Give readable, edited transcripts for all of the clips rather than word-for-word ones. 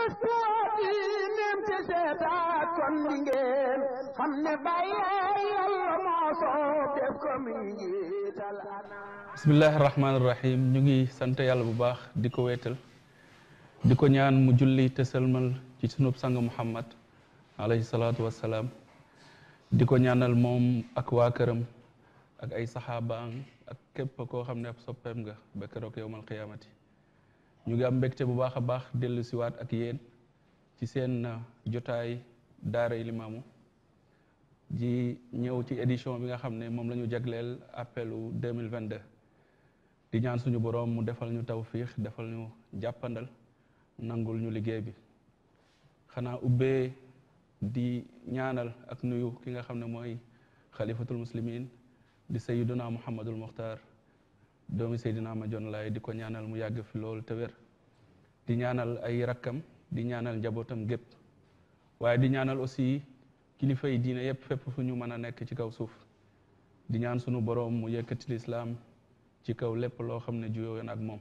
gëstu di nem ci seetaat kon di ngeen xam ne bàyyee yàlla moo soob def ko mi njiital ana bismillahi rahmaani rahim ñu ngi sant yàlla bu baax di ko weetal di ko ñaan mu julli te sëlmal ci sunub sang Muhammad alayhi salaatu wassalaam di ko ñaanal moom ak waa këram ak ay saxaabaam ak képp koo xam ne ab soppeem nga ba keroog yowmal qiyaamati ñu ngi am mbégte bu baax a baax dellu siwaat ak yéen ci seen jotaay daaray Limaamu ji ñëw ci édition bi nga xam ne moom la ñu jagleel appelu 2022 di ñaan suñu boroom mu defal ñu tawfiix defal ñu jàppandal nangul ñu liggéey bi xanaa ubbee di ñaanal ak nuyu ki nga xam ne mooy xalifatul muslimin di sayyiduna muhammadul muxtaar doomi Seydina Mandione Laye di ko ñaanal mu yàgg fi loolu te wér di ñaanal ay rakkam di ñaanal njabootam gépp waaye di ñaanal aussi kilifa yi diine yépp fépp fu ñu mën a nekk ci kaw suuf di ñaan sunu boroom mu yëkkati lislaam ci kaw lépp loo xam ne juyoo ak moom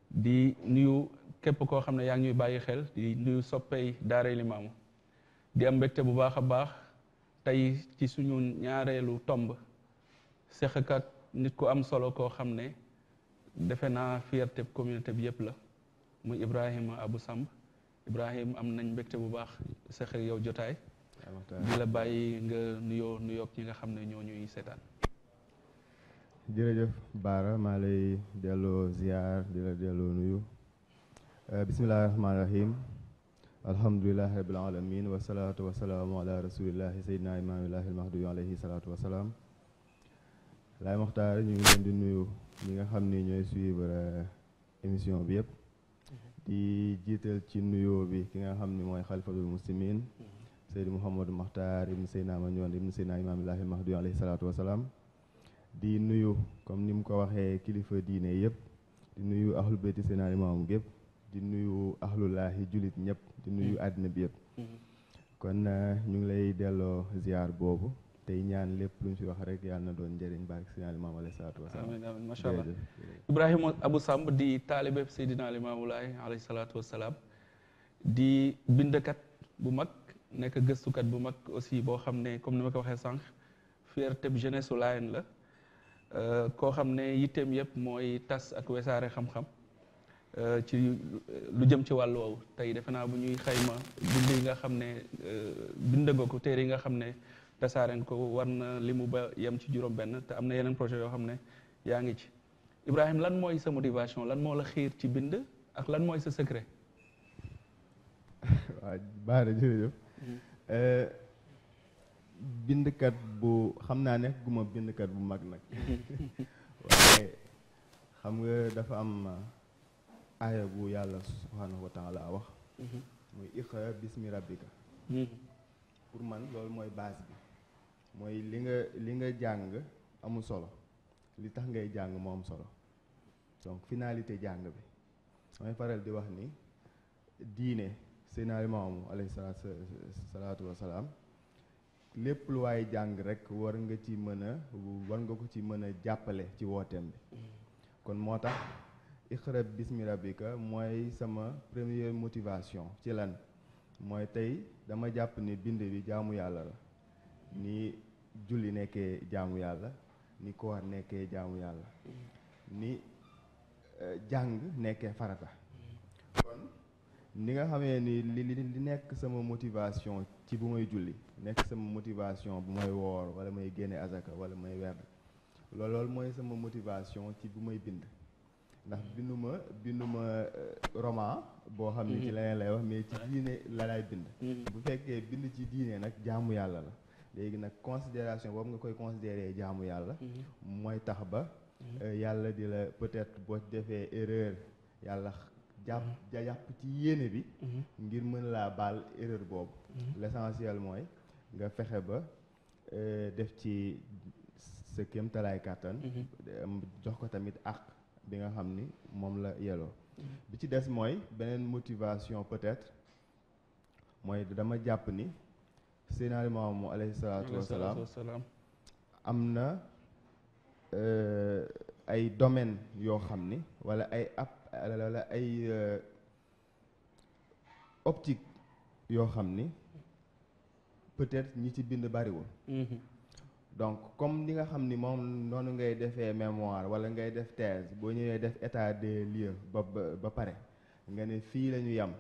di nuyu képp koo xam ne yaa ngi ñuy bàyyi xel di nuyu soppey daaray Limaamu di am mbégte bu baax a baax tey ci suñu ñaareelu tomb sexkat nit ku am solo koo xam ne defe naa fierté communauté bi yépp la muy Ibrahima Abou Samb Ibrahima am nañ mbégte bu baax seq yow jotaay di la bàyyi nga nuyoog ñi nga xam ne ñoo ñuy seetaan. jërëjëf Baara maa lay delloo ziar di la delloo nuyu bismillahi rahmaani rahim alhamdulilahi rabbil alamin wasalaatu wasalaamu ala rasulillahi sayyidina imaamillahi almahdi alayhi salaatu wasalaam laay Moxtaar ñu ngi leen di nuyu ñi nga xam ni ñooy suivre émission bi yëpp di jiital ci nuyoo bi ki nga xam ni mooy xalifatul muslimin Seydi Mouhamadou Mokhtar ibn Seydina Mandione ibn Seydina imaamillahi almahdi alayhi salaatu wasalaam di nuyu comme ni mu ko waxee kilifa diine yëpp di nuyu ahlul bayti Seydina Limaamu gépp di nuyu ahlullaahi jullit ñëpp di nuyu àddina bi yëpp kon ñu ngi lay delloo ziar boobu tey ñaan lépp lu ñu fi wax rek yàlla na doon njëriñ barke Seydina Limaamu alayhi salaatu wasalaam. amiin amiin macha allah Ibrahima Abou Samb di taalibe Seydina Limaamu Laay alayhi salaatu wasalaam di bindkat bu mag nekk gëstukat bu mag aussi boo xam ne comme ni ma ko waxee sànq fierté bi jeunesse su Laayeen la koo xam ne yitteem yëpp mooy tas ak wesaare xam-xam ci lu jëm ci wàllu woowu tey defe naa bu ñuy xayma bind yi nga xam ne bind nga ko téere yi nga xam ne tasaaren ko war na limu ba yem ci juróom-benn te am na yeneen projet yoo xam ne yaa ngi ci Ibrahima lan mooy sa motivation lan moo la xiir ci bind ak lan mooy sa secret. waaw Baara jërëjëf. bindkat bu xam naa nekk guma bindkat bu mag nag waaye xam nga dafa am aaya bu yàlla subhanahu wa taala wax muy iqra bismi rabbika pour man loolu mooy base bi mooy li nga jàng amul solo li tax ngay jàng moo am solo donc finalité jàng bi damay faral di wax ni diine Seydina Limaamu alayhi salaatu wasalaam lépp lu waay jàng rek war nga ko ci mën a jàppale ci wooteem bi kon moo tax iqra bismi rabbika mooy sama première motivation ci lan mooy tey dama jàpp ni bind bi jaamu yàlla la ni julli nekkee jaamu yàlla ni koor nekkee jaamu yàlla ni jàng nekkee farata kon ni nga xamee ni li nekk sama motivation ci bu may julli nekk sama motivation bu may woor wala may génne azaka wala may werd loolu mooy sama motivation ci bu may bind ndax binduma roman boo xam ne ci leneen lay wax mais ci diine la lay bind bu fekkee bind ci diine nag jaamu yàlla la léegi nag considération boobu nga koy considérer jaamu yàlla mooy tax ba yàlla di la peut-être boo defee erreur yàlla jàpp ci yéene bi ngir mën laa baal erreur boobu l'essentiel mooy nga fexe ba def ci sa kéemtalaay kàttan jox ko tamit ak bi nga xam ni moom la yeloo bi ci des mooy beneen motivation peut-être mooy dama jàpp ni Seydina Limaamu alayhi salaatu wasalaam am na ay domaine yoo xam ni wala ay optique yoo xam ni peut-être ñi ci bind bariwul. donc comme ni nga xam ni moom noonu ngay defee mémoire wala ngay def thèse boo ñëwee def état des lieux ba pare nga ne fii la ñu yem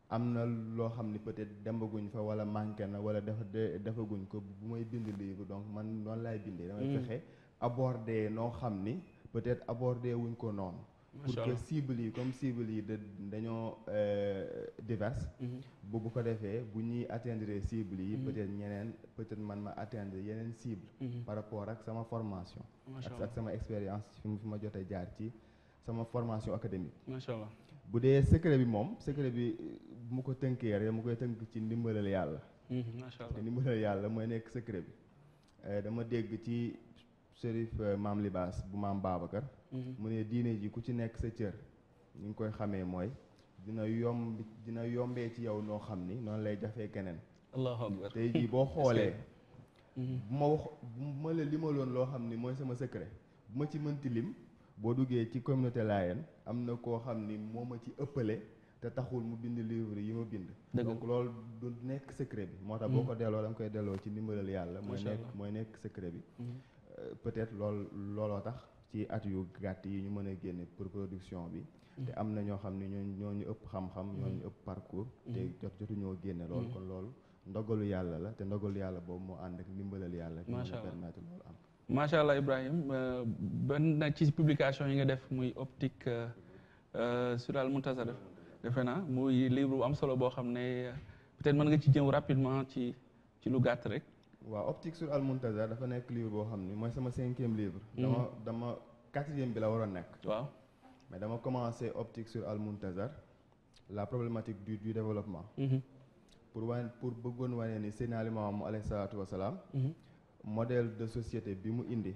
am na loo xam ni peut-être demaguñ fa wala manqué na wala defaguñ ko bu may bind livre donc man noonu laay bindee. damay fexe aborder noo xam ni peut-être aborder wuñ ko noonu. pour que cible yi comme cible yi dañoo diverses. bu ko defee bu ñuy atteindre cible yi peut-être ñeneen peut-être man ma atteindre yeneen cible par rapport ak sama formation ak sama expérience fi ma jotee jaar ci sama formation académique. macha allah bu dee secret bi moom secret bi bu ma ko tënkee rek mu koy tënk ci ndimbalal yàlla. macha allah te ndimbalal yàlla mooy nekk secret bi. dama dégg ci Chérif Maam Libaas bu Maam Babacar. mu ne diine ji ku ci nekk sa cër ñu ngi koy xamee mooy dina yombee ci yow noo xam ni noonu lay jafee keneen. allahu akbar tey jii boo xoolee. bu ma la limaloon loo xam ni mooy sama secret bu ma ci mënti lim boo duggee ci communauté Layène am na koo xam ni moo ma ci ëppale te taxul mu bind livre yi ma bind. donc loolu du nekk secret bi. moo tax boo ko delloo da nga koy delloo ci ndimbalal yàlla. mooy nekk secret bi. peut-être looloo tax. ci at yu gàtt yi ñu mën a génne pour production bi. te am na ñoo xam ne ñoo ñu ëpp xam-xam ñoo ñu ëpp parcours. te jotuñoo génne loolu kon loolu ndogalu yàlla la te ndogalu yàlla boobu moo ànd ak ndimbalal yàlla. macha allah permettre loolu am. macha allah Ibrahim benn na ci publication yi nga def muy optique sur al Muntazar defe naa muy livre bu am solo boo xam ne peut-être mën nga ci ñëw rapidement ci lu gàtt rek. waaw optique sur al Muntazar dafa nekk livre boo xam ni mooy sama 5e livre. dama 4e bi la waroon nekk. waaw mais dama commencé optique sur al Muntazar la problématique du développement. pour bëggoon wane ni Seydina Limaamu alayhi salaatu wa salaam. modèle de société bi mu indi.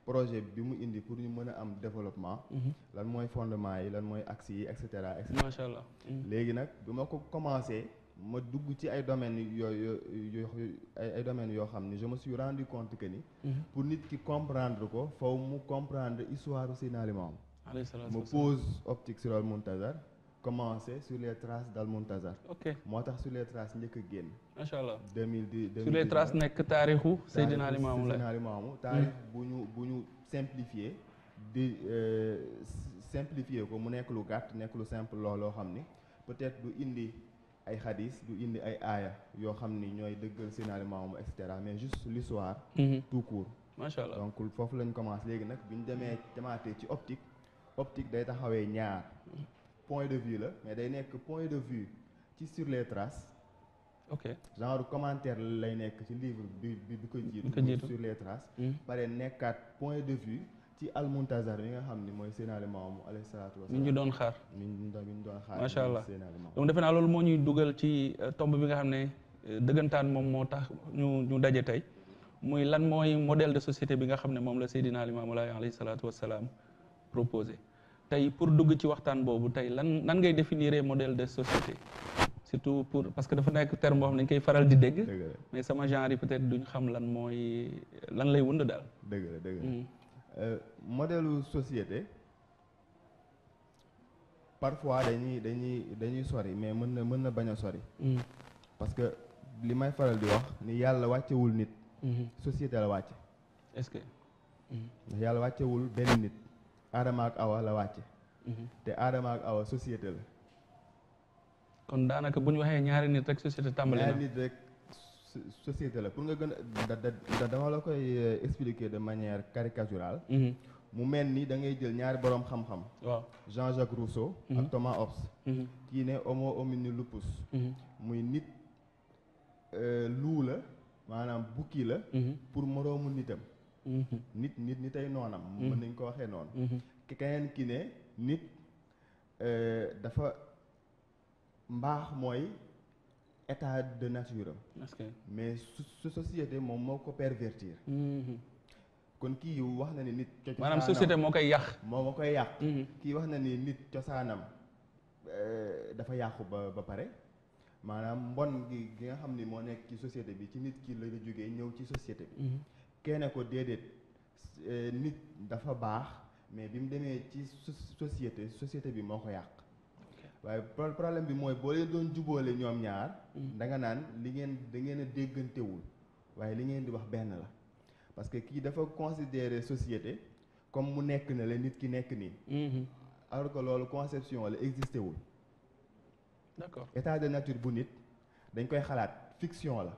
projet bi mu indi pour ñu mën a am développement. lan mooy fondement yi lan mooy axes yi et cetera. macha allah. léegi nag bi ma ko commencé. ma dugg ci ay domaines ay domaines yoo xam ni je me suis rendu compte que ni. pour nit ki comprendre ko faw mu comprendre histoire Seydina Limaamu. ma pose optique sur al Muntazar commencé sur les traces d'al Muntazar. ok moo tax sur les traces njëkk a génn. macha allah 2010 sur les traces nekk taarixu Seydina Limaamu la taarix bu ñu simplifié di simplifié ko mu nekk lu gàtt nekk lu simple loo xam ni peut-être du indi. ay xadis du indi ay aaya yoo xam ni ñooy dëggal Seydina Limaamu et cetera mais juste l'histoire tout court. macha allah donc foofu lañ commencé léegi nag bi ñu demaatee ci optique day taxawee ñaar point de vue la mais day nekk point de vue ci sur les traces. ok genre commentaire lay nekk ci livre bi ko jiitu sur les traces. pare nekkaat point de vue ci al Muntazar yi nga xam ni mooy Seydina Limaamu alayhi salaatu wa salaam. ñu doon xaar. ñu doon xaar. macha allah donc defe naa loolu moo ñuy dugal ci tomb bi nga xam ne dëggantaan moom moo tax ñu daje tey muy lan mooy modèle de société bi nga xam ne moom la Seydina Limaamu Laay alayhi salaatu wa salaam proposé tey pour dugg ci waxtaan boobu tey lan ngay définir modèle de société surtout parce que dafa nekk terme boo xam ne dañ koy faral di dégg. mais sama genre yi peut-être duñ xam lan lay wund daal. dëgg la. modèle société parfois dañuy sori mais mën na bañ a sori. parce que li may faral di wax ni yàlla wàccewul nit. société la wàcce. est-ce que. ndax yàlla wàccewul benn nit. Adama ak Awa la wàcce. te Adama ak Awa société la. kon daanaka bu ñu waxee ñaari nit rek société tàmbali na. ñaari nit rek société la pour nga gën a dama la koy expliquer de manière caricaturale. mu mel ni da ngay jël ñaari boroom xam-xam. waaw Jean-Jacques Rousseau. ak Thomas Hobbes. kii ne homo homini lupus. muy nit luu la maanaam bukki la. pour moroomu nitam. nit ay noonam. mën nañ ko waxee noonu. keneen ki ne nit dafa mbaax mooy état de nature am. mais su société moom moo ko pervertir. kon kii wax na ni nit. maanaam société moo koy yàq. moo koy yàq. kii wax na ni nit cosaanam dafa yàqu ba pare maanaam mbon gi nga xam ni moo nekk ci société bi ci nit ki la jógee ñëw ci société bi. kenn ko déedéet nit dafa baax mais bi mu demee ci société bi moo ko yàq. waaye problème bi mooy boo leen doon jubóole ñoom ñaar da nga naan da ngeen a déggantewul waaye li ngeen di wax benn la parce que kii dafa considérer société comme mu nekk na la nit ki nekk nii alors que loolu conception la existé wul d'accord état de nature bu nit dañ koy xalaat fiction la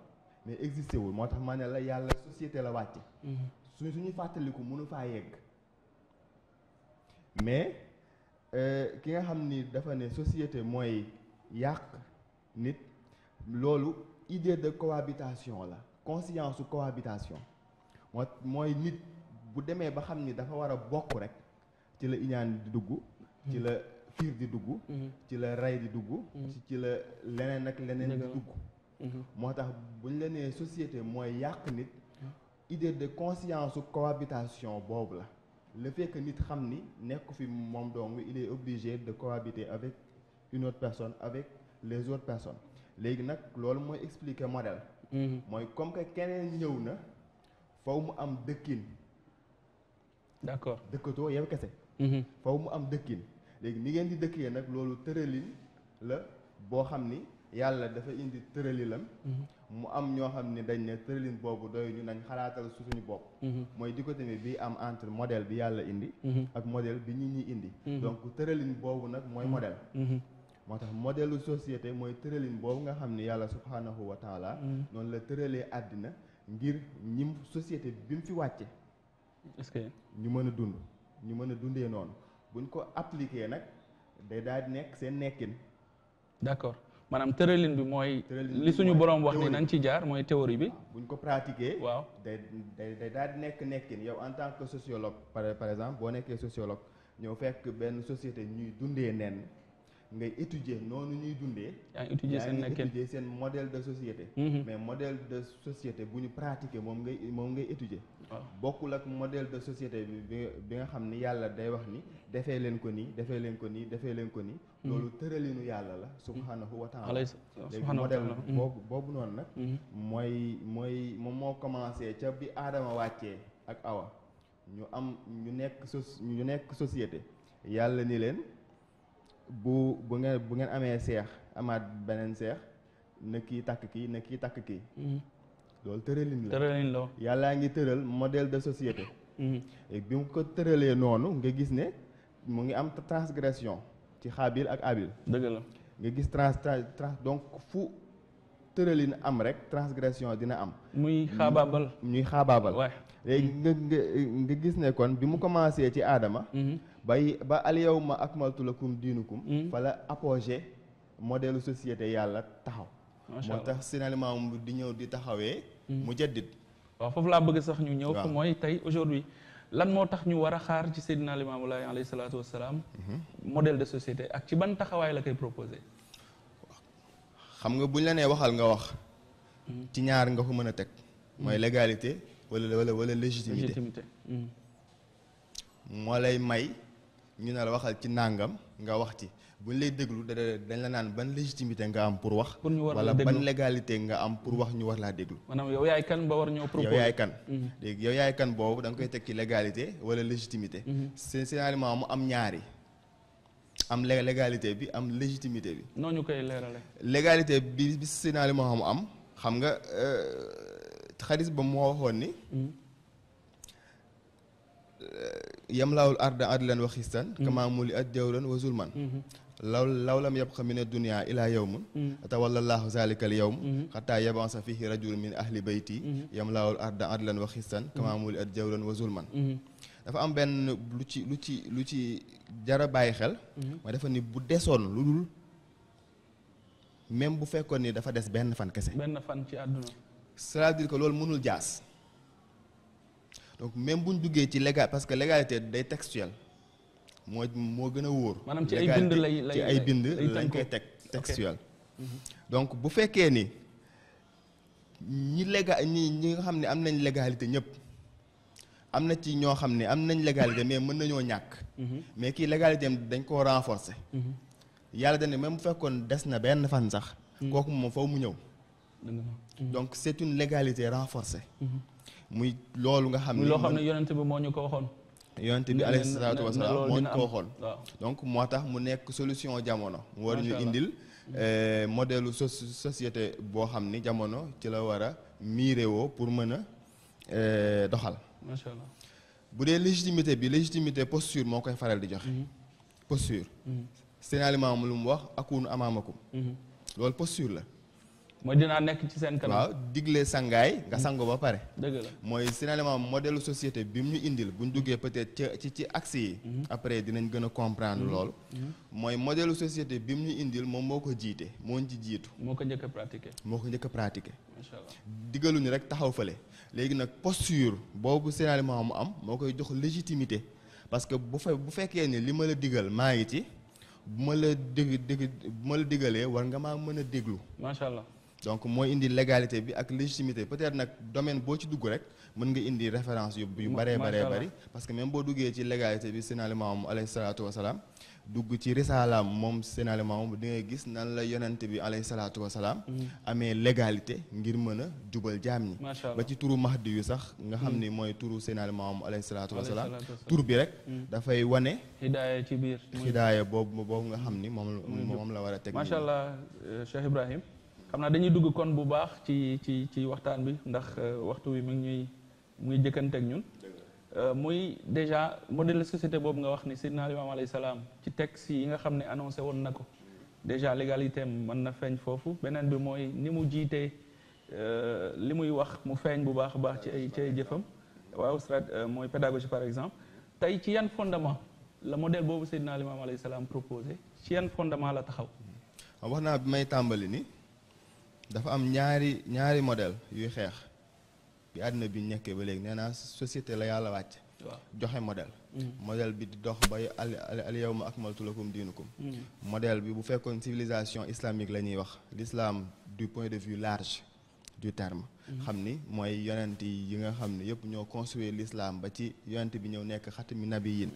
mais existé wul moo tax ma ne la yàlla société la wàcce suñuy fàttaliku mënu faa yegg mais ki nga xam ni dafa ne société mooy yàq nit loolu idée de cohabitation la conscience su cohabitation mooy nit bu demee ba xam ni dafa war a bokk rek ci la iñaan di dugg ci la fiir di dugg ci la rey di dugg ci la leneen ak leneen di dugg moo tax buñ la nee société mooy yàq nit idée de conscience su cohabitation boobu la le fait que nit xam ni nekk fi moom dong il est obligé de cohabiter avec une autre personne avec les autres personnes léegi nag loolu mooy expliquer modèle mooy comme que keneen ñëw na faw mu am dëkkin d'accord dëkkatoo yow kese faw mu am dëkkin léegi ni ngeen di dëkkee nag loolu tëralin la boo xam ni yàlla dafa indi tëralilam mu am ñoo xam ni dañ ne tëralin boobu doy ñu nañ xalaatal suñu bopp mooy dichotomie bi am entre modèle bi yàlla indi ak modèle bi nit ñi indi donc tëralin boobu nag mooy modèle moo tax modèle société mooy tëralin boobu nga xam ni yàlla subhanahu wa taala noonu la tëralee àddina ngir ñim société bi mu fi wàcce est-ce que ñu mën a dund ñu mën a dundee noonu buñ ko appliqué nag day daal di nekk seen nekkin d'accord maanaam tëralin bi mooy li suñu borom wax ni nañ ci jaar mooy théorie bi buñ ko pratiqué waaw day daal di nekk nekkin yow en tant que sociologue par exemple boo nekkee sociologue ñëw fekk benn société ñuy dundee nen ngay étudier noonu ñuy dundee yaa ngi étudier seen modèle de société mais modèle de société bu ñu pratiquer moom ngay étudier bokkul ak modèle de société bi nga xam ni yàlla day wax ni defee leen ko nii defee leen ko nii defee leen ko nii loolu tëralinu yàlla la subhanahu wa taala léegi modèle boobu noonu nag mooy moom moo commencé ca bi aadama wàccee ak awa ñu nekk société yàlla ni leen bu ngeen amee seex amaat beneen seex na kii takk kii na kii takk kii loolu tëralin la yàllaa ngi tëral modèle de société et bi mu ko tëralee noonu nga gis ne mu ngi am transgression ci Xaabil ak Abil dëgg la nga gis trans donc fu tëralin am rek transgression dina am ñuy xaabaabal léegi nga gis ne kon bi mu commencé ci aadama ba al yawma akmaltu lakum diinukum fa la apogée modèle société yàlla taxaw moo tax finalement di ñëw di taxawee mu jaddit waaw foofu laa bëgg sax ñu ñëw fa mooy tey aujourd'hui lan moo tax ñu war a xaar ci Seydina Limaamu Laay alayhi salaatu wassalaam modèle de société ak ci ban taxawaay la koy proposé xam nga buñ la nee waxal nga wax ci ñaar nga ko mën a teg mooy légalité wala légitimité moo lay may ñu ne la waxal ci nàngam nga wax ci buñ lay déglu dañ la naan ban légitimité nga am pour wax wala ban légalité nga am pour wax ñu war laa déglu maanaam yow yaay kan ba war ñoo proposer yow yaay kan léegi yow yaay kan boobu da nga koy teg ci légalité wala légitimité c'est finalement mu am ñaari am légalité bi am légitimité bi noo ñu koy leerale légalité bi finalement mu am xam nga xadis ba moo waxoon ni yamlaawul arda adlan wa xistan kama muli at jawran wa zulman law lam yabqa min ad-dunya ila yawmun atawalla llahu zalika al-yawm hatta yabansa fihi rajul min ahli bayti yamlaawul arda adlan wa xistan kama muli at jawran wa zulman dafa am benn lu ci jara bàyyi xel mooy dafa ni bu desoon lu dul même bu fekkoon ni dafa des benn fan kese benn fan ci àdduna c'est-à-dire que loolu mënul jaas donc même buñ duggee ci légal parce que légalité day textuel moo gën a wóor maanaam ci ay bind ci ay bind lañ koy teg textuel donc bu fekkee ni ñi nga xam ne am nañ légalité ñëpp am na ci ñoo xam ne am nañ légalité mais mën nañoo ñàkk mais kii légalité am dañ koo renforcer yàlla dañ ne même bu fekkoon des na benn fan sax kooku moom foofu mu ñëw donc c'est une légalité renforcée muy loolu nga xam ne loo xam ne yonent bi moo ñu ko waxoon yonent bi alayhi salaatu wasalaam moo ñu ko waxoon. waaw donc moo tax mu nekk solution jamono. mu war ñu indil modèle société boo xam ni jamono ci la war a miirewoo pour mën a doxal. macha allah bu dee légitimité posture moo koy faral di joxe. posture. seen aliment lu mu wax akunu amaamakum. loolu posture la. mooy dinaa nekk ci seen kanam. waaw digle sangaay nga sango ba pare. dëgg la mooy finalement modèle société bi mu ñu indil bu ñu duggee peut-être ci axe yi. après dinañ gën a comprendre loolu. mooy modèle société bi mu ñu indil moom moo ko jiite moo ñu ci jiitu. moo ko njëkk a pratiquer. macha allah digaluñu rek taxaw fële. léegi nag posture boobu finalement mu am moo koy jox légitimité parce que bu fekkee ni li ma la digal maa ngi ci bu ma la digalee war nga maa mën a déglu. macha allah. donc mooy indi légalité bi ak légitimité peut-être nag domaine boo ci dugg rek mën nga indi référence yu baree bari parce que même boo duggee ci légalité bi Seydina Limaamu alayhi salaatu wasalaam dugg ci risaalaam moom Seydina Limaamu di nga gis nan la yonent bi alayhi salaatu wasalaam amee légalité ngir mën a jubal jaam ñi ba ci turu Mahdi yu sax nga xam ni mooy turu Seydina Limaamu alayhi salaatu wasalaam tur bi rek dafay wane hidaaya ci biir hidaaya boobu nga xam ni moom la war a teg. macha allah Cheikh Ibrahim xam naa dañuy dugg kon bu baax ci waxtaan bi ndax waxtu wi mu ngi jëkkanteeg ñun muy déjà modèle de société boobu nga wax ni Seydina Limaamu alayhi salaam ci texte yi nga xam ne annoncé woon na ko déjà légalité mën na feeñ foofu beneen bi mooy ni mu jiitee li muy wax mu feeñ bu baax a baax ci ay jëfam waaw mooy pédagogie par exemple tey ci yan fondement la modèle boobu Seydina Limaamu alayhi salaam proposé ci yan fondement la taxaw. wax naa bi may tàmbali ni dafa am ñaari modèle yuy xeex bi àddina bi nekkee ba léegi nee naa société la yàlla wàcc joxe modèle bi di dox bay al yawma akmaltu lakum diinukum modèle bi bu fekkoon civilisation islamique la ñuy wax l'islam du point de vue large du terme xam ni mooy yonent yi nga xam ne yëpp ñoo construire l'islam ba ci yonent bi ñëw nekk xatmi nabiyyin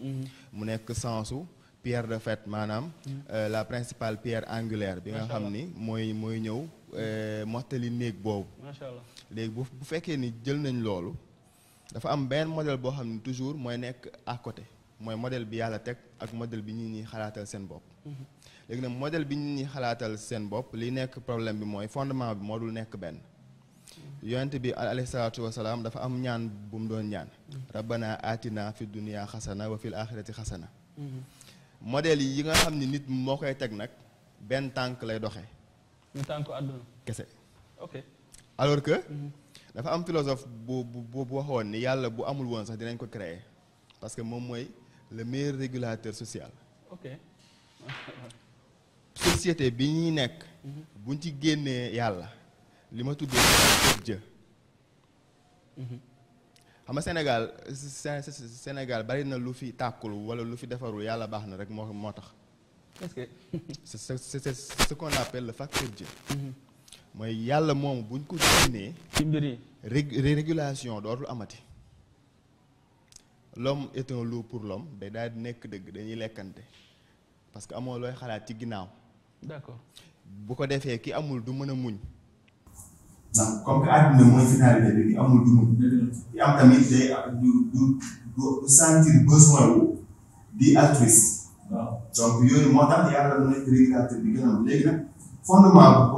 mu nekk sensu pierre de fait maanaam la principale pierre angulaire bi nga xam ni mooy ñëw mottali néeg boobu. macha allah léegi bu fekkee ni jël nañ loolu dafa am benn modèle boo xam ne toujours mooy nekk à côté mooy modèle bi yàlla teg ak modèle bi ñi ñuy xalaatal seen bopp. léegi nag modèle bi ñi ñuy xalaatal seen bopp li nekk problème bi mooy fondement bi moo dul nekk benn. yonent bi alayhi salaatu wasalaam dafa am ñaan bu mu doon ñaan. rabbana atina fi dunya xasana wa fil axirati xasana. modèle yi nga xam ni nit moo koy teg nag benn tànk lay doxee. ñu tànk àdduna kese. ok alors que dafa am philosophe bu waxoon ni yàlla bu amul woon sax dinañ ko créer parce que moom mooy le meilleur régulateur social. ok société bi ñuy nekk buñ ci génnee yàlla li ma tuddee facteur Dieu. xam nga Sénégal bari na lu fi tàkkul wala lu fi defarul yàlla baax na rek moo tax. est-ce que c'est ce qu'on appelle le facteur Dieu. mooy yàlla moom buñ ko génnee ci mbir yi régulation dootul amati. l'homme est un loup pour l'homme day daal di nekk dëgg dañuy lekkante parce que amoo looy xalaat ci ginnaaw. d'accord bu ko defee ki amul du mën a muñ. ndax comme que àdduna mooy finalité bi ki amul du muñ. ki am tamit day du sentir besoin wu di altruiste. waaw donc yooyu moo tax yàlla mu nekk régulateur bi gën a am léegi nag fondement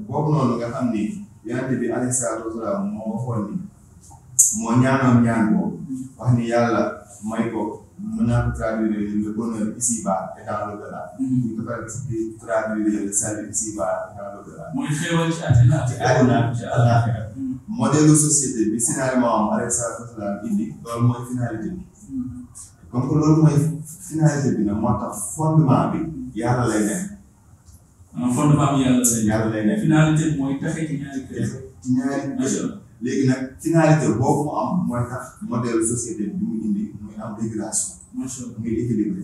boobu noonu nga xam ni yonent bi alayhi salaatu wasalaam moo waxoon ni moo ñaanoon ñaan boobu wax ni yàlla may ko mën naa ko traduire le bonheur ici-bas et dans l'au-delà. ñu ko traduire le salut ici-bas et dans l'au-delà. mooy xéewal ci àddina ci àddina ci àllaaxira. modèle société bi finalement alayhi salaatu wasalaam indi loolu mooy finalité bi. comme que loolu mooy finalité bi nag moo tax fondement bi yàlla lay nekk. fondement bi yàlla lay nekk. finalité bi mooy taxe ci ñaari kër. ci ñaari kër. léegi nag finalité boobu mu am mooy tax modèle société bi mu indi muy am régulation. muy équilibré.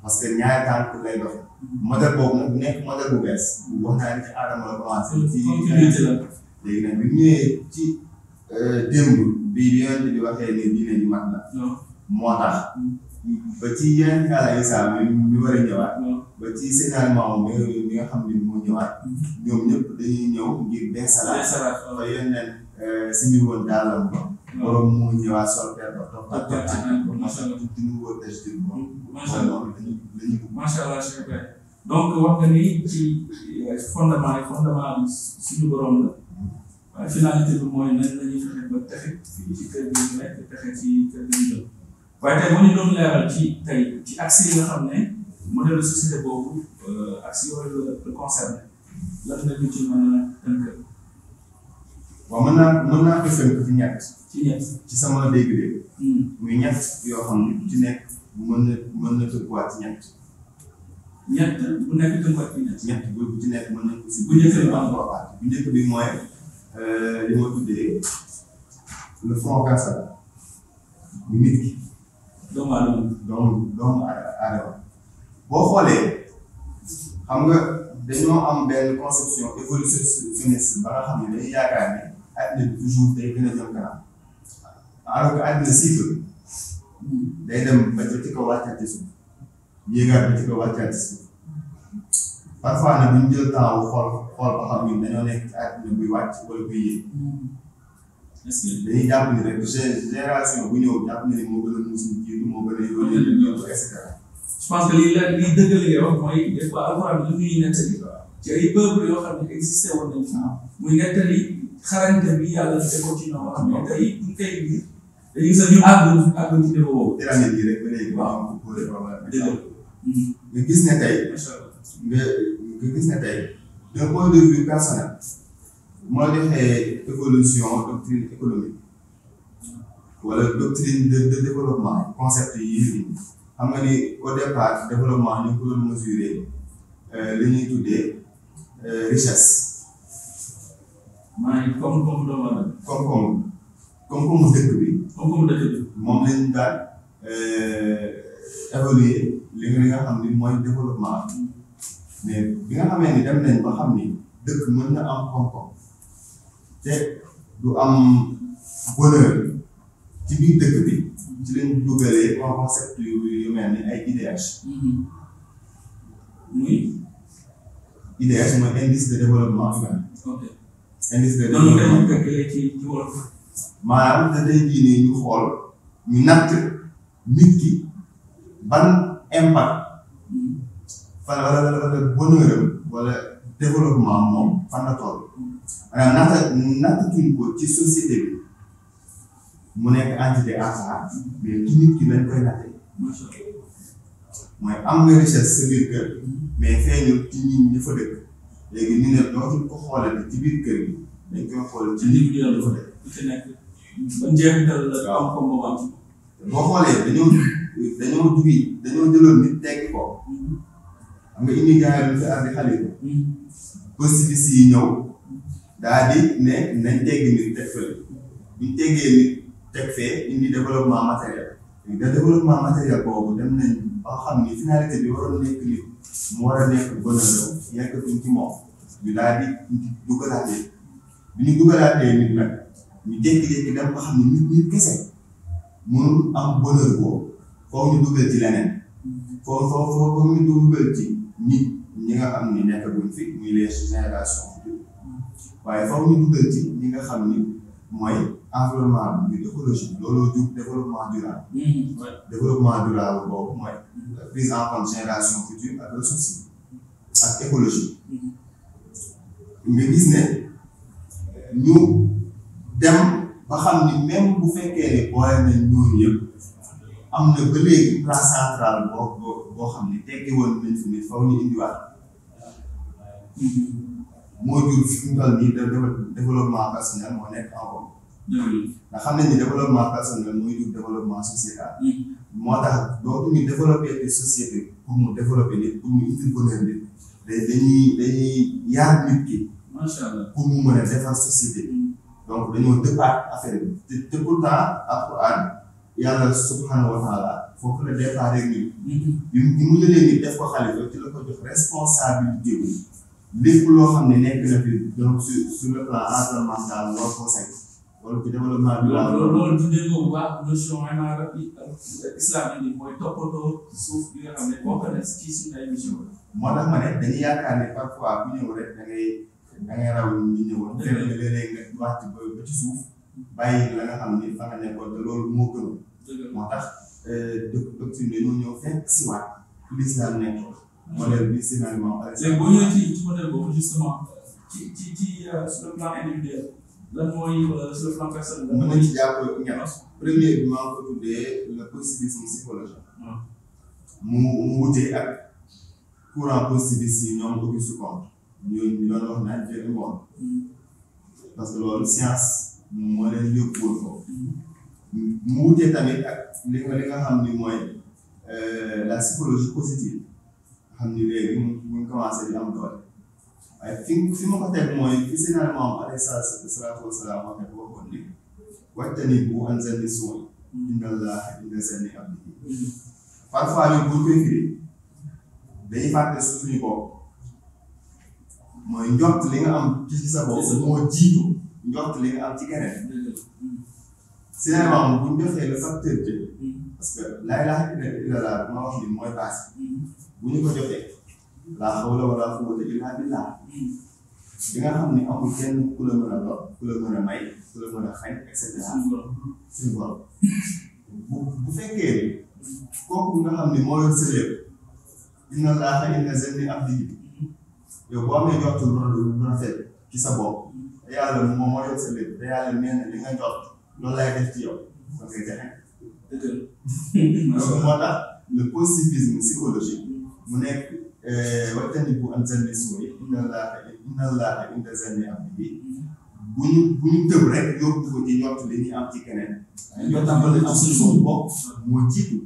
parce que ñaari tànk lay doxe. modèle boobu nag nekk modèle bu bees. wax naa ni ci aadama la commencé. ci continuité la. léegi nag bi ñëwee ci démb bi yonent bi waxee ne diine ji mat na. moo tax ba ci yeneen yàlla Isaa mi war a ñëwaat. ba ci signalement mi nga xam ne moo ñëwaat. ñoom ñëpp dañuy ñëw ngir beesalaat. ba yeneen si ñu woon daalam ko. borom moo ñëwaat sol per ba topp adapté nañ ko macha allah. dinu wër tajdir moom macha allah lañu macha allah Cheikh Ibrahima donc wax nga ni ci fondement bi suñu borom la waaye finalité bi mooy nan la ñuy fexe ba texe fii ci kër gi ñu nekk texe ci kër gi ñu jëm waaye tey moo ñu doon leeral ci tey ci axe yi nga xam ne modèle de société boobu axe yooyu la concerné lan nga ñu ci mën a tënk. waaw mën naa ko tënk ci ñett ci sama dégg-dégg muy ñett yoo xam ne ci nekk mën na tënkuwaat ci ñett bu nekk tënkuwaat ci ñett bu ci nekk mën nañ ko si bu njëkk bu njëkk bi mooy li ma tuddee le front cassable bu nit ki doomu aadama boo xoolee xam nga dañoo am benn conception évolutionniste ba nga xam ne dañuy yaakaar ne àddina bi toujours day gën a jëm kanam alors que àddina cycle day dem ba ci kaw wàccaat ci suuf yéegaat ba ci kaw wàccaat ci suuf parfois nag bu ñu jël temps wu xool ba xam ñun dañoo nekk ci àddina buy wàcc wala buy yéeg dañuy jàpp ni rek génération bu ñëw jàpp na ni moo gën a muus ñu jiitu moo gën a yónnee et cetera. je pense que lii dëgg la ngay wax mooy des fois alxuraan li ñuy nettali ci ay peuple yoo xam ne existé woon nañu fi muy nettali xarañte bi yàlla defoo ci ñoom xam ne tey buñ koy gis dañuy gis ñu àgg ci niveau boobu. pyramide yi rek ba léegi. waaw ko posé problème. dëgg nga gis ne tey. nga gis ne tey d'un point de vue personnel moo defee évolution doctrine économique wala doctrine de développement concept yi xam nga ni au départ développement ñu ngi ko doon mesurer li ñuy tuddee richesse. maanaam koom-koom doomu aadama. koom-koomu dëkk bi. koom-koomu dëkk bi. moom lañ daan évaluer li nga xam ni mooy développement mais bi nga xamee ni dem nañ ba xam ni dëkk mën na am koom-koom te du am bonheur ci biir dëkk bi ci lañ dugalee concept yu mel ni ay IDH. muy. IDH mooy indice de développement humain. ok indice de noonu développement dañu fekk ci wolof. maanaam da tey jii nii ñu xool ñu natt nit ki ban impact fan wala bonheuram wala développement moom fan la toll maanaam nattatuñ ko ci société bi mu nekk entité à part mais ci nit ki lañ koy nattee mooy am nga richesse sa biir kër mais feeñul ci ñi fa dëkk léegi ñu ne dootul ko xoolal ci biir kër gi dañ koy xool ci nit ki la fa dëkk. ku ci nekk ban jeexital la am comme boobu am. boo xoolee dañoo jëloon nit teggi ko xam nga indi gars yi fi ardi xalifa positiviste yi ñëw daal di ne nañ teggi nit teg fële buñ teggee nit teg fee indi développement matériel da développement matériel boobu dem nañ ba xam ni finalité bi waroon nekk nit mu war a nekk bonheur yekkatuñ ci moom ñu daal di dugalaatee bi ñu dugalaatee nit nag ñu jékki-jékki dem ba xam ne nit kese mënul am bonheur boobu foofu ñu dugal ci leneen foofu ñu dugal ci ñi nga xam ni nekkaguñ fi muy les générations futures waaye foofu ñu dugal ci ñi nga xam ni mooy environnement bi écologie looloo jur développement durable. développement durable boobu mooy prise en compte génération future ak ressources ak écologie nga gis ne ñu dem ba xam ni même bu fekkee ne boole nañ ñooñu yëpp am na ba léegi place centrale boo xam ne teggi woon nañ fi nit faw ñu indiwaat moo jur fi mu toll nii développement personnel moo nekk en vogue nga xam nañ ni développement personnel mooy jur développement sociétal moo tax dootuñu développer des sociétés pour mu développer nit pour mu indil bonheur nit dañuy yaar nit ki macha allah pour mu mën a defar société donc dañoo départ affaire bi te pourtant alquran yàlla subhanahu wa taala foofu la départ rek nit bi mu jëlee nit def ko xalifa ci la ko jox responsabilité bi lépp loo xam ne nekk na fi donc sur le plan environnemental war koo saytu wala ci développement bi loolu tuddee ko bu baax notion imaara islam yi mooy toppatoo suuf bi nga xam ne bokk na ci suñu ay mission moo tax ma ne dañuy yaakaar ne parfois bu ñëw rek da ngay raw ñu ñëwoon fekk léeg-léeg nga wàcc ba ci suuf bàyyi la nga xam ni fa nga nekkoon te loolu moo gënoon moo tax doctrine dañoo ñëw fekk si waat l'islam nekk modèle bi finalement. léegi boo ñëwee ci modèle boobu justement ci sur le plan individuel lan mooy sur le plan personnel. mën nañ ci jàpp ñett premier bi maa ngi ko tuddee le positivisme psychologique. mu wutee ak courant positiviste yi ñoom Auguste Comte ñu doon wax naan Dieu est mort parce que loolu science moo leen yóbbuwoon foofu mu wutee tamit ak li nga xam ni mooy la psychologie positive xam ni léegi mu commencé di am doole waaye fi ma ko teg mooy fi finalement alayhi salaatu wasalaam waxoon ni wajtanibu an zanni suu'i inna Allaha inda zanni abdihi parfois ñun bu ñu koy firi dañuy fàtte suñu bopp mooy njort li nga am ci sa bopp moo jiitu njort li nga am ci keneen. finalement bu ñu defee le facteur Dieu parce que laa ilaaha illallaah ma wax ni mooy base bu ñu ko joxee laa hawla wala quwwata illaa billaah di nga xam ni amul kenn ku la mën a lor ku la mën a may ku la mën a xañ et cetera suñu borom bu fekkee kooku nga xam ni moo yor sa lépp inna Allaaha inda zanni abdihi yow boo amee njort lu rafet ci sa bopp te yàlla moom moo yor sa lépp te yàlla nee na li nga njort loolu lay def ci yow da ngay jaxe donc moo tax le positivisme psychologique mu nekk wajtanibu an zanni suu'i inna Allaaha inda zanni abdihi bu ñu tëb rek yóbbu ko ci njort li ñuy am ci keneen ñoo tàmbali am suñu bopp moo jiitu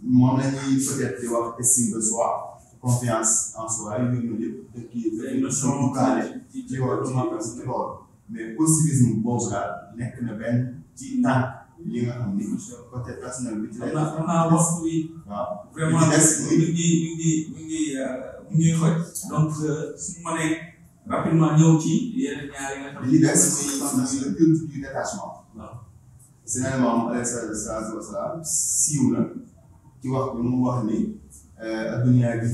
moom la ñuy peut-être di wax estime de soi confiance en soi yooyu noonu yëpp dëkk yi notion dugaale ci loolu mais positivisme boobu daal nekk na benn ci tànk li nga xam ni côté personnel bi ci lay xam naa waxtu bi waaw vraiment mu ngi xoj donc suñu mënee rapidement ñëw ci yeneen ñaar yi nga xam li des muy le culte du détachement waaw finalement alayhi salaatu wa salaam siiw na ci wax bi mu wax ni adduna gi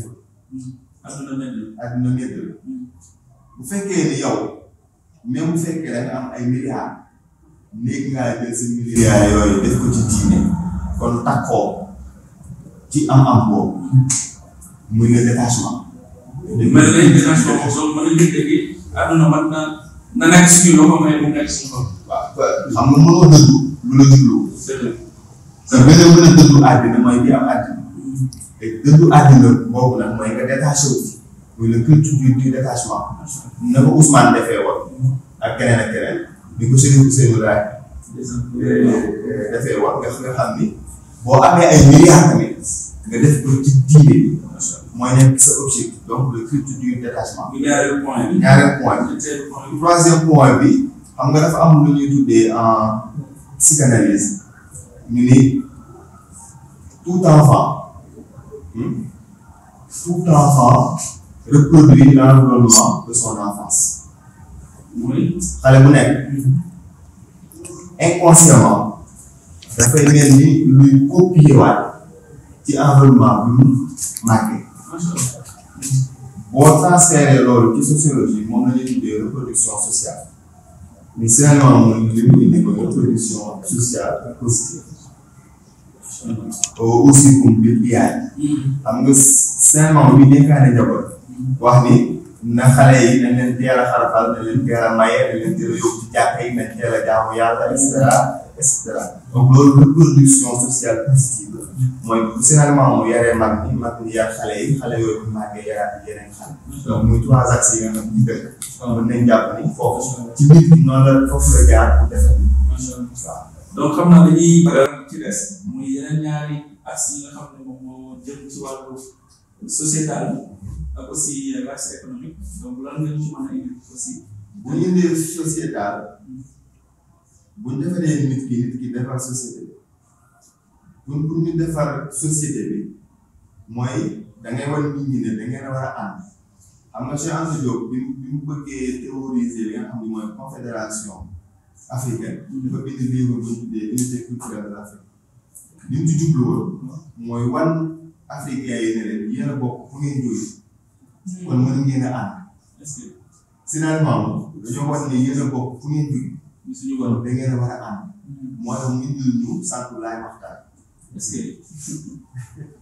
adduna médd la bu fekkee ni yow même bu fekkee da nga am ay milliards léegi ngaa jël sa milliards yooyu def ko ci diine kon takkoo ci am boobu muy le détachement. mais léegi détachement boobu soo mën a déggee adduna mën na nekk suñu loxo mais mu nekk suñu xol. waaw xam nga mënoo dëddu lu la jublu. sa beneen mën a dëddu àddina mooy bi am àddina. te dëddu àddina boobu nag mooy nga détaché wu muy le culte du détachement na ko Ousmane defee woon ak keneen ni ko Serigne Ousseynou Laye defee woon nga xam ni boo amee ay milliards tamit nga def ko ci diine bi mooy nekk sa objectif donc le culte du détachement. ñaareel point bi. troisième point bi xam nga dafa am lu ñuy tuddee en psychanalyse ñu ni tout enfant reproduit l'environnement de son enfance. xale bu nekk inconsciemment dafay mel ni luy copier waat ci environnement bi mu màggee. boo transféré loolu ci sociologie moom la ñuy tuddee reproduction sociale mais finalement moom li mu indi ko reproduction sociale positive. aussi comme biir yaay. xam nga finalement bi dénkaane njaboot wax ni na xale yi nañ leen teel a xarafal nañ leen teel a maye nañ leen teel a yóbbu ci jàkka yi nañ teel a jaamu yàlla et cetera donc loolu reproduction sociale positive la mooy finalement mu yaree mag ñi yar xale yi xale yooyu bu màggee yaraat yeneen xale donc muy trois axes yi nga xam ne dëkk mën nañ jàpp ni foofu ci nit ki noonu la foofu la jaar pour defar waaw donc xam naa dañuy ci des muy yeneen ñaari axes yi nga xam ne moom moo jëm ci wàllu sociétal ak aussi l'axe économique donc lan nga ci mën a indi aussi. bu ñu indee sociétal bu ñu defaree nit ki defar société pour ñu defar société bi mooy da ngay wan nit ñi ne da ngeen a war a ànd xam nga Cheikh Anta Diop bi mu bëggee théoriser li nga xam ne mooy confédération africaine. dafa bind livre bu ñu tuddee unité culturelle de l'Afrique. li mu ci jublu woon mooy wan africain yi ne leen yéen a bokk fu ngeen jógee. kon mën ngeen a ànd. est-ce que finalement dañoo wax ne yéen a bokk fu ngeen jógee. suñu borom da ngeen a war a ànd. moo tax mu indil ñu centre Laye Makhtar. est-ce que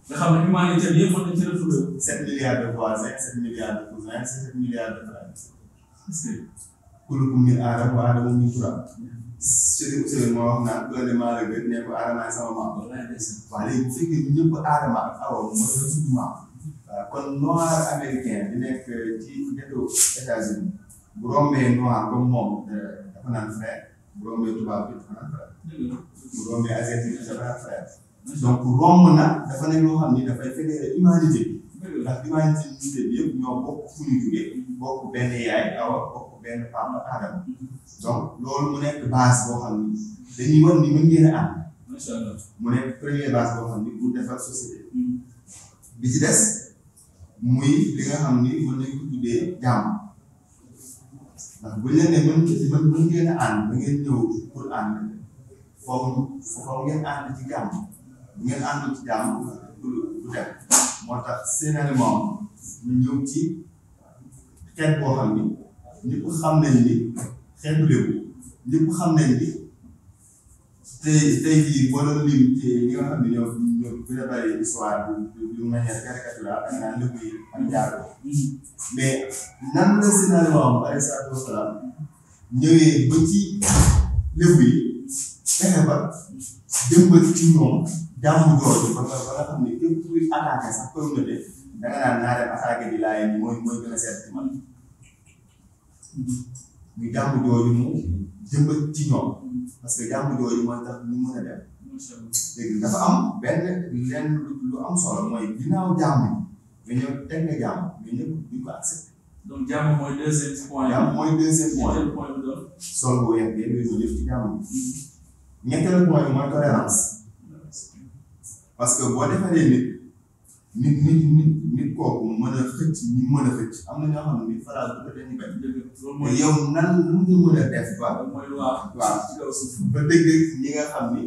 nga xam ne humanité bi yëpp mën nañ ci retrouver 7 milliards de voisins 7 milliards de cousins 7 milliards de frères. est-ce que kullukum min aadama wa aadama min turaab. Chérif Ousseynou moo wax naan ku la ne maa la gën ne ko aadama sama maam. waaw léegi bu fekkee ñu ñëpp aadama ak awa mooy suñu maam. waaw kon noir américain bi nekk ci ghetto États-Unis bu rombee noir comme moom dafa naan frère bu rombee tubaab bi dafa naan frère bu rombee asiatique bi dafa naan frère donc romb na dafa nekk loo xam ni dafay fédéré humanité bi ndax humanité bi yëpp ñoo bokk fu ñu jógee bokk benn yaay awa bokk benn papa Adama donc loolu mu nekk base boo xam ni dañuy war ni mën ngeen a ànd mu nekk première base boo xam ni pour defar société bi ci des muy li nga xam ni mën nañ ko tuddee jàmm ndax bu ñu leen ne mën ngeen a ànd da ngeen ñëw pour ànd foofu ngeen ànd ci jàmm bu ngeen àndul ci jàmm du dem moo tax sénégalement ñu ñëw ci xeet boo xam ni ñëpp xam nañ ni xeetu lébu ñëpp xam nañ ni tey jii boo doon lim ci ñi nga xam ne ñoo gën a bari histoire d'une manière caricaturale ak naan lébu yi ak jaaroo mais nan la sénégalement alayhi salaatu wasalaam ñëwee ba ci lébu yi fexe ba jëmbat ci ñoom jàmm jooju ba nga xam ne képp kuy attaqué sax communauté da nga naan naa dem attaqué di laay ni mooy gën a seet ci man muy jàmm jooju mu jëmbat ci ñoom parce que jàmm jooju mooy tax ñu mën a dem léegi dafa am benn lenn lu am solo mooy ginnaaw jàmm nga ñëw teg nga jàmm mais ñëpp duñ ko accepté. donc jàmm mooy deuxième point. jàmm mooy deuxième point. ñetteelu point bi doon. sol bu yegg yooyu yëpp ci jàmm ñetteelu point bi mooy tolérance parce que boo defaree nit kooku mën a xëcc ñi mën a xëcc am na ñoo xam ne nit faral bu ko dañuy bañ. mais yow nan nga mën a def ba. mooy waaw ba dëgg ñi nga xam ni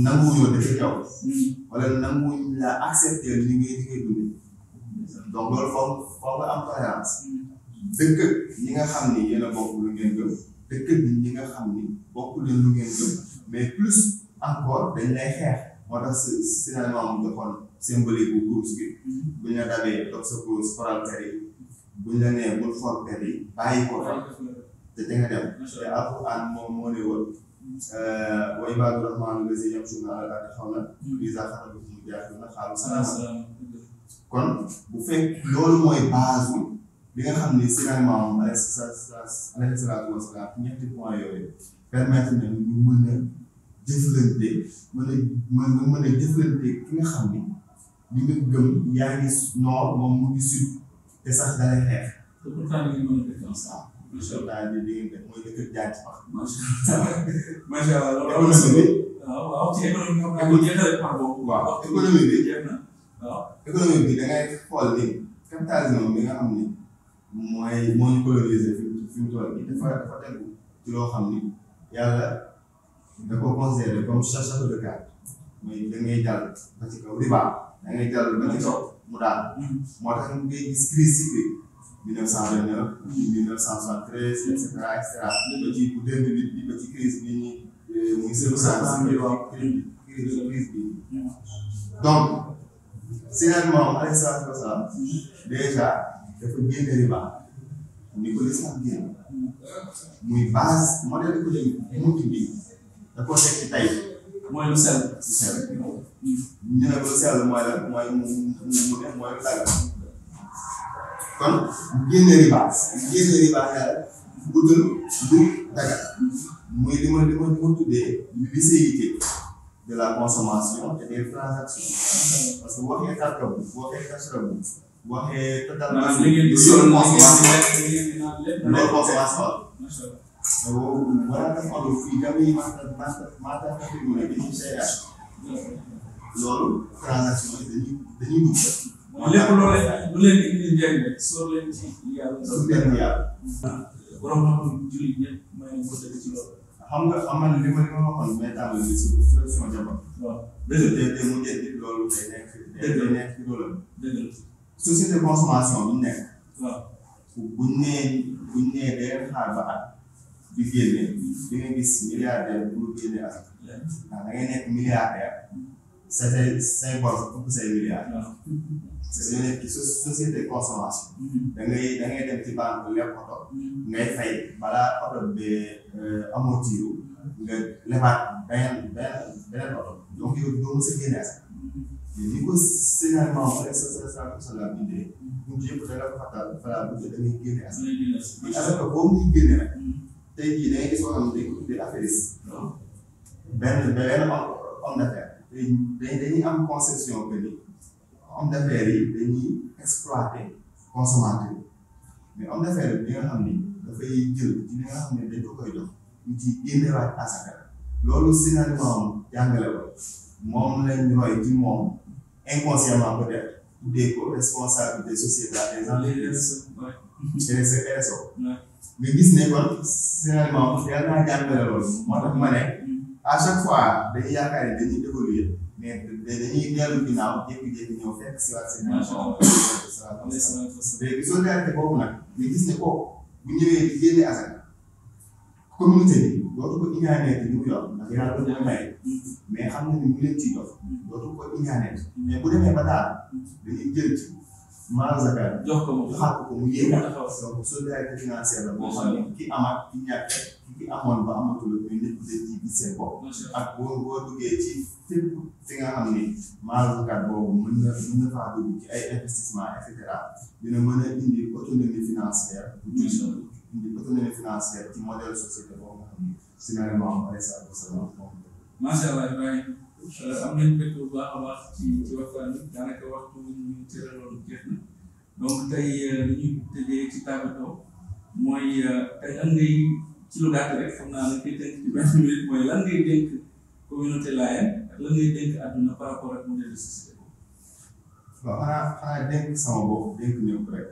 nanguwuñoo def yow. wala nanguwuñ la accepter li ngay dundee. donc loolu foofu nga am tolérance. dëkk ñi nga xam ni yéen a bokk lu ngeen gëm dëkk ñi nga xam ni bokk leen lu ngeen gëm mais plus encore dañ lay xeex. moo tax finalement mu joxoon symbolique bu course bi bu ñu la dabee toog sa course faral per yi bu ñu la nee bul for per yi bàyyi ko fa te nga dem te alquran moom moo ne woon wa ibaadu rahmaan lazina yamshuuna alal ardi hawnan wa izaa xaatabahumul jaahiluuna qaaluu salaaman kon bu fekk loolu mooy base bi nga xam ni finalement alayhi salaatu wa salaam ñetti point yooyu permettre na ñu mën a jëflante mën a jëflante ki nga xam ni li nga gëm yaa ngi nord moom mu ngi sud te sax dalay xeex. te pourtant da ngeen mën a def ensemble. macha allah li ngeen def mooy dëkk jaay ci wax. macha allah loolu économie bi. waaw ci économie bi nga jeexale par boobu. waaw économie bi jeex na waaw. économie bi da ngay xool ni capitalisme bi nga xam ni moo ñu colonisé fi mu toll nii dafa tegu ci loo xam ni yàlla. da ko considéré comme château de cartes mooy da ngay jàll ba ci kaw riba da ngay jàll ba ci kaw mu daal moo tax ngay gis crise cyclique 1929 1973 et cetera ba ci bu 2008 bi ba ci crise bi muy crise bi donc finalement alayhi salaatu wa salaam déjà dafa génne riba ni ko l'islam génn muy base modèle économique mujj bi da koo teg ci tey. mooy lu sell. ñu ne ko lu sell mooy la mooy mu def mooy lu dagal kon génne riba yàlla budul du dagal muy li ma tuddee licéité de la consommation et des transactions parce que boo waxee tarkabu boo waxee kasrabu boo waxee totalement loolu consommation wala dafa am fii damay mata mu ne dañuy seeyaat loolu transaction yi dañuy dugg. lépp loolu lu leen indi njëriñ rek soo leen ci yàlla. soo leen yàlla. borom xam-xam jullit ñëpp may nañ ko dëgg ci loolu. xam nga amal li ma waxoon mais tàmbali bi solution jamono. waaw dëgg la te mu jënd loolu day nekk ci loolu. dëgg la société consommation bi ñu nekk. waaw buñ nee day xaar ba at di génne di nga gis milliardaire bu mu génne asaka ndax da ngay nekk milliardaire say bor ëpp say milliards parce que nekk ci société de consommation da ngay dem ci banque leb oto ngay fay balaa oto bi amortir nga lebaat beneen oto donc yow doo mës a génne asaka ni ko scénario sa bindee ñun yëpp da nga ko fàttal fala bu da ngay génne asaka alors que boobu ñuy génne nag tey jii da ngay gis soo xam ne dañ ko tuddee affairiste benn homme d'affaires dañuy am conception que ni homme d'affaires yi dañuy exploiter consommateur mais homme d'affaires bi nga xam ni dafay jël ci li nga xam ne dañ ko koy jox ñu ci génnewaat asaka loolu scénario jàngale ko moom lañ roy ci moom inconsciemment peut-être tuddee ko responsabilité sociétale des entreprises RSO nga gis ne kon scénario yàlla naa jàngale loolu moo tax ma ne à chaque fois dañuy yaakaar ne dañuy évoluer mais dañuy dellu ginnaaw jékki-jékki ñëw fekk si waat seen léegi solidarité boobu nag nga gis ne kooku bu ñëwee di génne asaka communauté bi dootu ko iñaanee te mu yor ndax yàlla doon mooy maye mais xam nga ni mu leen ciy jox dootu ko iñaanee mais bu demee ba daal dañuy jël ci maal zakat jox ko mu joxaat ko mu yéeg donc solidarité financière la boo xam ne ki amaat ki ñàkk ki amoon ba amatul ñu nit dañ ci gis seen bopp ak boo duggee ci fépp fi nga xam ni maal zakat boobu mën na faa dugg ci ay investissement et cetera dina mën a indi autonomie financière indi autonomie financière ci modèle société boobu nga xam ni finalement alayhi salaam macha allah Ibrahima am nañu mbégte bu baax a baax ci waxtaan bi daanaka waxtu ñu tëraloon jeex na donc tey li ñuy tëjee ci tàggatoo mooy tey lan ngay ci lu gàtt rek xam naa ne koy tënk ci benn minute mooy lan ngay dénk communauté Layène ak lan ngay dénk àdduna par rapport ak modèle de société boobu. waaw xanaa dénk sama bopp dénk ñëpp rek.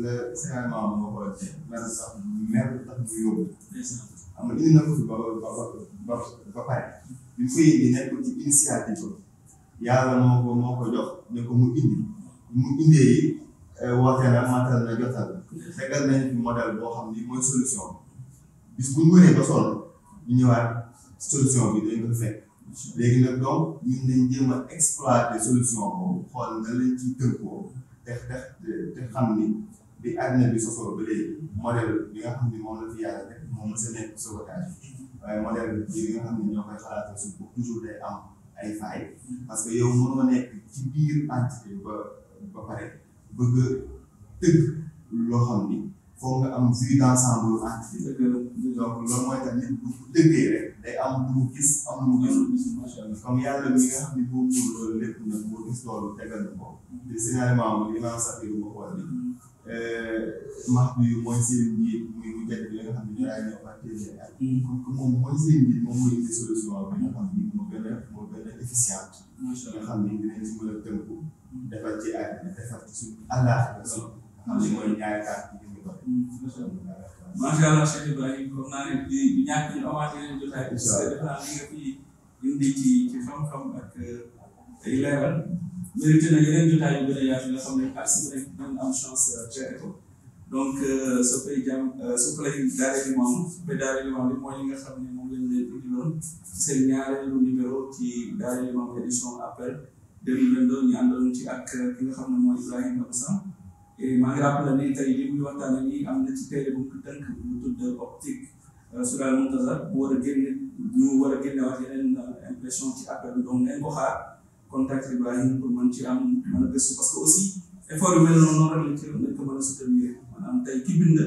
le Sénégal moo ko tey lan sax mer tax ñu yóbbu. xam nga indi na ko fi ba pare. bi ñu koy indi nekk ci initiative yàlla moo ko jox ne ko mu indee yi woote na matal na jotal fekkal nañ fi modèle boo xam ni mooy solution bis bu ñu wëree ba sonn ñu ñëwaat solution bi dañ ko fekk léegi nag donc ñun dañ jéem a exploiter solution boobu xool nga lañ ciy tënkoo te xam ni bi àddina bi sosoo ba léegi modèle bi nga xam ni moom la fi yàlla rek moom mës a nekk sauvetage waaye modèle bi nga xam ne ñoo koy xalaatal suñ ko toujours day am ay failles parce que yow mënoo nekk ci biir entité ba pare bëgg a tëgg loo xam ni foog nga am vue d'ensemble entité donc loolu mooy tax nit bu tëggee rek day am lu mu gis am lu mu gis comme yàlla mi nga xam ne boo muur loolu lépp nag boo gis loolu tegal na ko te signalement li ma sax lu ma xool ni max bi mooy seen njiit muy mu jekk bi nga xam ne ñoo yaay ñoo partenaire ak comme que moom mooy seen njiit moom mooy indi solution bi nga xam ni moo gën a efficiente nga xam ni dinañ ci mën a tënku defar ci ay defar ci suñu àllaaxira xam ne mooy ñaari kàddu yi ñu doon. macha allah Cheikh Ibrahima comme naa ne di ñàkk ñu amaat yeneen jotaay parce que def naa li nga fi indi ci xam-xam ak ay leeral mérité na yeneen jotaay yu gën a yaatu nga xam ne ak su nekk dinañ am chance traité ko donc soppay Daara Limamou soppay Daara Limamou li mooy li nga xam ne moom lañ leen indiloon seen ñaareelu numéro ci Daara Limamou édition appel 2022 ñu àndaloon ci ak ki nga xam ne mooy Ibrahima Boussam maa ngi rappelé ni tey li muy waxtaanee nii am na ci téere bu mu tënk bu tudd optique sur la Muntazar bu war a génne ñu war a génne wax yeneen impression ci appel bi donc ngeen ko xaar contact Ibrahima pour mën ci am mën a gëstu parce que aussi effort yu mel noonu rek lañ ko mën a soutenir maanaam tey ki bind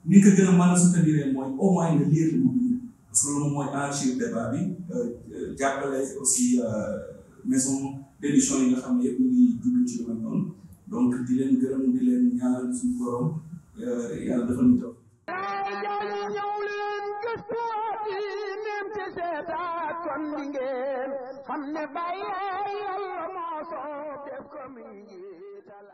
ni nga ko gën a mën a soutenir mooy au moins nga lire li mu bind parce que loolu mooy enrichir débat bi jàppale aussi maison d'édition yi nga xam ne yëpp ñu ngi jublu ci lu mel noonu donc di leen gërëm di leen ñaanal suñu borom yàlla defal ñu taw. xam ne bàyyi yàlla moo soo def ko mi ngi tal